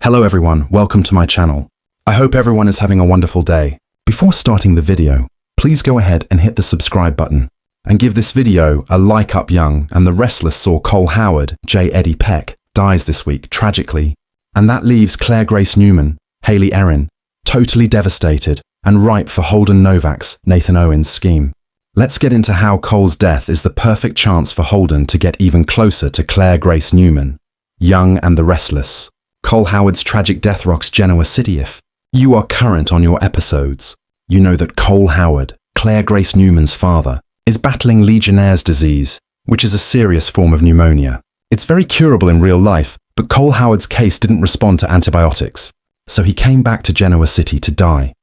Hello everyone, welcome to my channel. I hope everyone is having a wonderful day. Before starting the video, please go ahead and hit the subscribe button and give this video a like up. Young and the Restless Cole Howard J. Eddie Peck dies this week tragically, and that leaves Claire Grace Newman, Haley Erin, totally devastated and ripe for Holden Novak's Nathan Owens scheme. Let's get into how Cole's death is the perfect chance for Holden to get even closer to Claire Grace Newman. Young and the Restless. Cole Howard's tragic death rocks Genoa City. If you are current on your episodes, you know that Cole Howard, Claire Grace Newman's father, is battling Legionnaire's disease, which is a serious form of pneumonia. It's very curable in real life, but Cole Howard's case didn't respond to antibiotics, so he came back to Genoa City to die.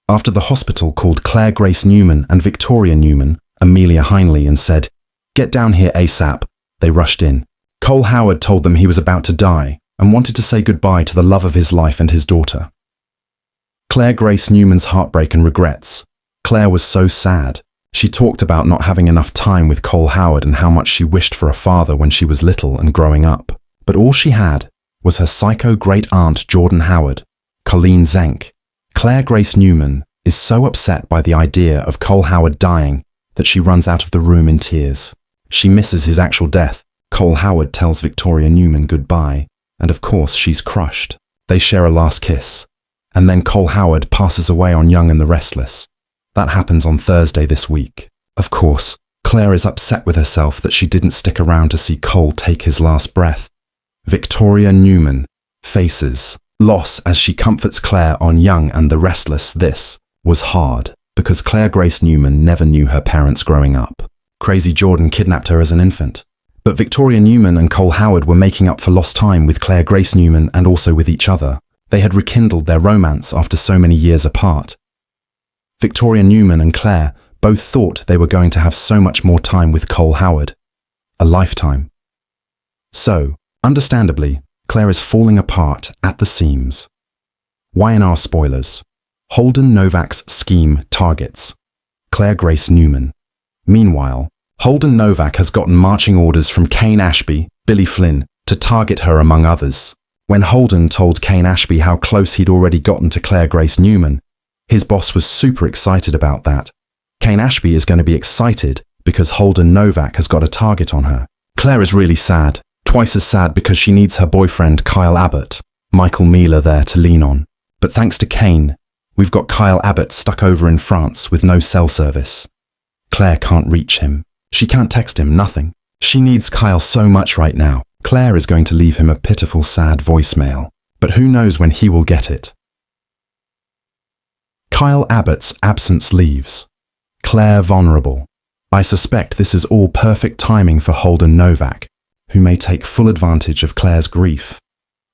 After the hospital called Claire Grace Newman and Victoria Newman, Amelia Heinley, and said, "Get down here ASAP," they rushed in. Cole Howard told them he was about to die and wanted to say goodbye to the love of his life and his daughter. Claire Grace Newman's heartbreak and regrets. Claire was so sad. She talked about not having enough time with Cole Howard and how much she wished for a father when she was little and growing up. But all she had was her psycho great-aunt Jordan Howard, Colleen Zenk. Claire Grace Newman is so upset by the idea of Cole Howard dying that she runs out of the room in tears. She misses his actual death. Cole Howard tells Victoria Newman goodbye, and of course she's crushed. They share a last kiss, and then Cole Howard passes away on Young and the Restless. That happens on Thursday this week. Of course, Claire is upset with herself that she didn't stick around to see Cole take his last breath. Victoria Newman faces loss as she comforts Claire on Young and the Restless. This was hard, because Claire Grace Newman never knew her parents growing up. Crazy Jordan kidnapped her as an infant. But Victoria Newman and Cole Howard were making up for lost time with Claire Grace Newman and also with each other. They had rekindled their romance after so many years apart. Victoria Newman and Claire both thought they were going to have so much more time with Cole Howard. A lifetime. So, understandably, Claire is falling apart at the seams. Y&R spoilers. Holden Novak's scheme targets Claire Grace Newman. Meanwhile, Holden Novak has gotten marching orders from Kane Ashby, Billy Flynn, to target her among others. When Holden told Kane Ashby how close he'd already gotten to Claire Grace Newman, his boss was super excited about that. Kane Ashby is going to be excited because Holden Novak has got a target on her. Claire is really sad, twice as sad because she needs her boyfriend Kyle Abbott, Michael Mealer, there to lean on. But thanks to Kane, we've got Kyle Abbott stuck over in France with no cell service. Claire can't reach him. She can't text him, nothing. She needs Kyle so much right now. Claire is going to leave him a pitiful, sad voicemail, but who knows when he will get it. Kyle Abbott's absence leaves. Claire vulnerable. I suspect this is all perfect timing for Holden Novak, who may take full advantage of Claire's grief.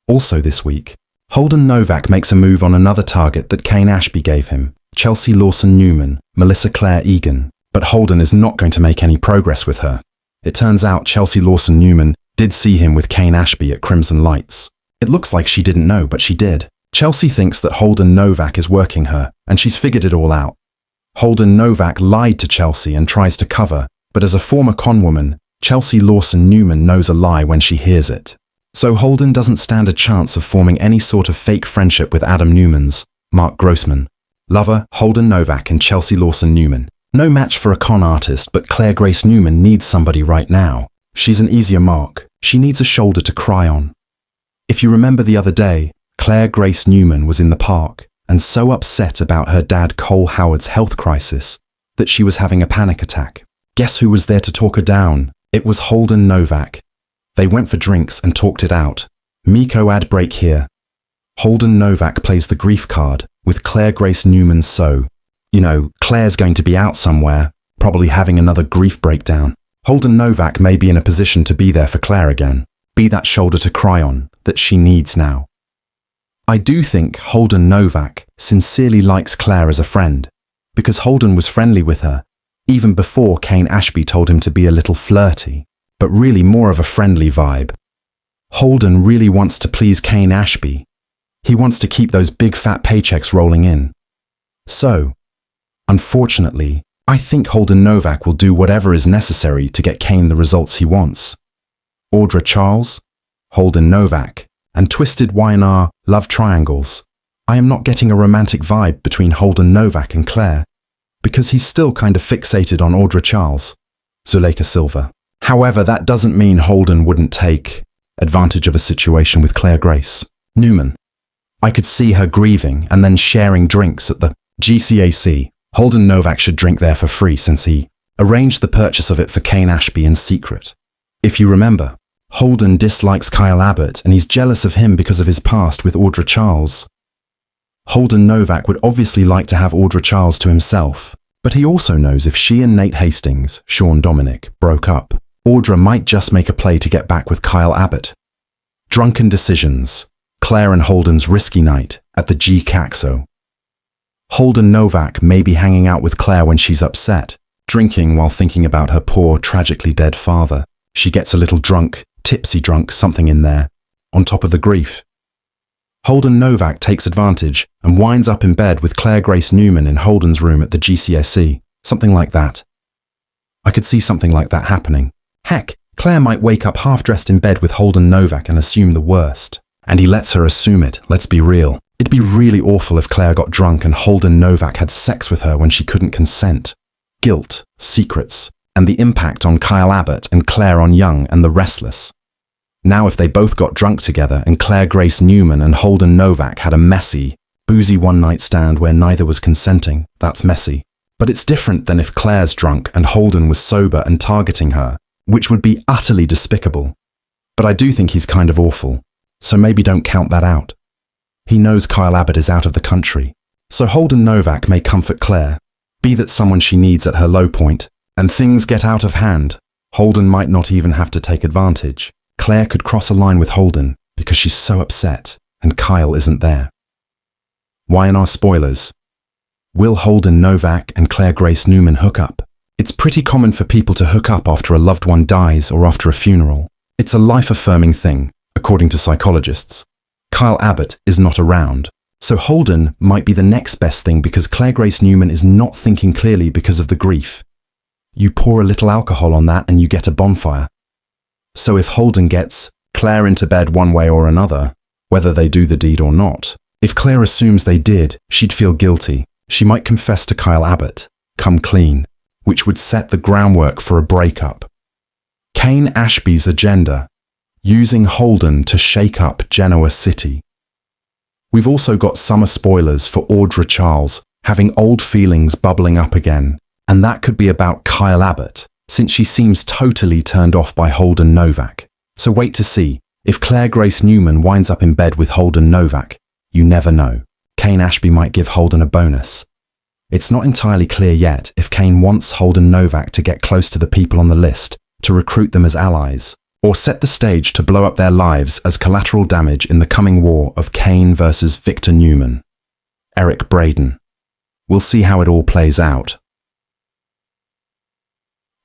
Also this week, Holden Novak makes a move on another target that Kane Ashby gave him, Chelsea Lawson Newman, Melissa Claire Egan. But Holden is not going to make any progress with her. It turns out Chelsea Lawson Newman did see him with Kane Ashby at Crimson Lights. It looks like she didn't know, but she did. Chelsea thinks that Holden Novak is working her, and she's figured it all out. Holden Novak lied to Chelsea and tries to cover, but as a former conwoman, Chelsea Lawson Newman knows a lie when she hears it. So Holden doesn't stand a chance of forming any sort of fake friendship with Adam Newmans, Mark Grossman. Lover, Holden Novak and Chelsea Lawson Newman. No match for a con artist, but Claire Grace Newman needs somebody right now. She's an easier mark. She needs a shoulder to cry on. If you remember the other day, Claire Grace Newman was in the park and so upset about her dad Cole Howard's health crisis that she was having a panic attack. Guess who was there to talk her down? It was Holden Novak. They went for drinks and talked it out. Miko ad break here. Holden Novak plays the grief card with Claire Grace Newman. So, you know, Claire's going to be out somewhere, probably having another grief breakdown. Holden Novak may be in a position to be there for Claire again, be that shoulder to cry on that she needs now. I do think Holden Novak sincerely likes Claire as a friend, because Holden was friendly with her, even before Kane Ashby told him to be a little flirty, but really more of a friendly vibe. Holden really wants to please Kane Ashby. He wants to keep those big fat paychecks rolling in. So, unfortunately, I think Holden Novak will do whatever is necessary to get Kane the results he wants. Audra Charles, Holden Novak, and twisted Y&R love triangles. I am not getting a romantic vibe between Holden Novak and Claire, because he's still kind of fixated on Audra Charles. Zuleika Silva. However, that doesn't mean Holden wouldn't take advantage of a situation with Claire Grace. Newman. I could see her grieving and then sharing drinks at the GCAC. Holden Novak should drink there for free since he arranged the purchase of it for Kane Ashby in secret. If you remember, Holden dislikes Kyle Abbott and he's jealous of him because of his past with Audra Charles. Holden Novak would obviously like to have Audra Charles to himself, but he also knows if she and Nate Hastings, Sean Dominic, broke up, Audra might just make a play to get back with Kyle Abbott. Drunken decisions. Claire and Holden's risky night at the GCAXO. Holden Novak may be hanging out with Claire when she's upset, drinking while thinking about her poor, tragically dead father. She gets a little drunk, tipsy drunk, something in there, on top of the grief. Holden Novak takes advantage and winds up in bed with Claire Grace Newman in Holden's room at the GCSE, something like that. I could see something like that happening. Heck, Claire might wake up half-dressed in bed with Holden Novak and assume the worst. And he lets her assume it, let's be real. It'd be really awful if Claire got drunk and Holden Novak had sex with her when she couldn't consent. Guilt, secrets, and the impact on Kyle Abbott and Claire on Young and the Restless. Now if they both got drunk together and Claire Grace Newman and Holden Novak had a messy, boozy one-night stand where neither was consenting, that's messy. But it's different than if Claire's drunk and Holden was sober and targeting her, which would be utterly despicable. But I do think he's kind of awful, so maybe don't count that out. He knows Kyle Abbott is out of the country, so Holden Novak may comfort Claire, be that someone she needs at her low point, and things get out of hand. Holden might not even have to take advantage. Claire could cross a line with Holden because she's so upset and Kyle isn't there. Y&R spoilers. Will Holden Novak and Claire Grace Newman hook up? It's pretty common for people to hook up after a loved one dies or after a funeral. It's a life-affirming thing, according to psychologists. Kyle Abbott is not around, so Holden might be the next best thing because Claire Grace Newman is not thinking clearly because of the grief. You pour a little alcohol on that and you get a bonfire. So if Holden gets Claire into bed one way or another, whether they do the deed or not, if Claire assumes they did, she'd feel guilty. She might confess to Kyle Abbott, come clean, which would set the groundwork for a breakup. Kane Ashby's agenda, using Holden to shake up Genoa City. We've also got summer spoilers for Audra Charles having old feelings bubbling up again, and that could be about Kyle Abbott, since she seems totally turned off by Holden Novak. So wait to see. If Claire Grace Newman winds up in bed with Holden Novak, you never know. Kane Ashby might give Holden a bonus. It's not entirely clear yet if Kane wants Holden Novak to get close to the people on the list, to recruit them as allies, or set the stage to blow up their lives as collateral damage in the coming war of Kane versus Victor Newman. Eric Braden. We'll see how it all plays out.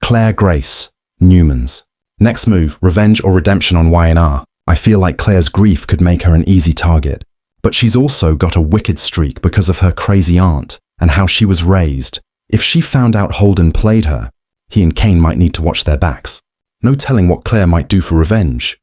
Claire Grace, Newmans. Next move, revenge or redemption on Y&R. I feel like Claire's grief could make her an easy target, but she's also got a wicked streak because of her crazy aunt and how she was raised. If she found out Holden played her, he and Kane might need to watch their backs. No telling what Claire might do for revenge.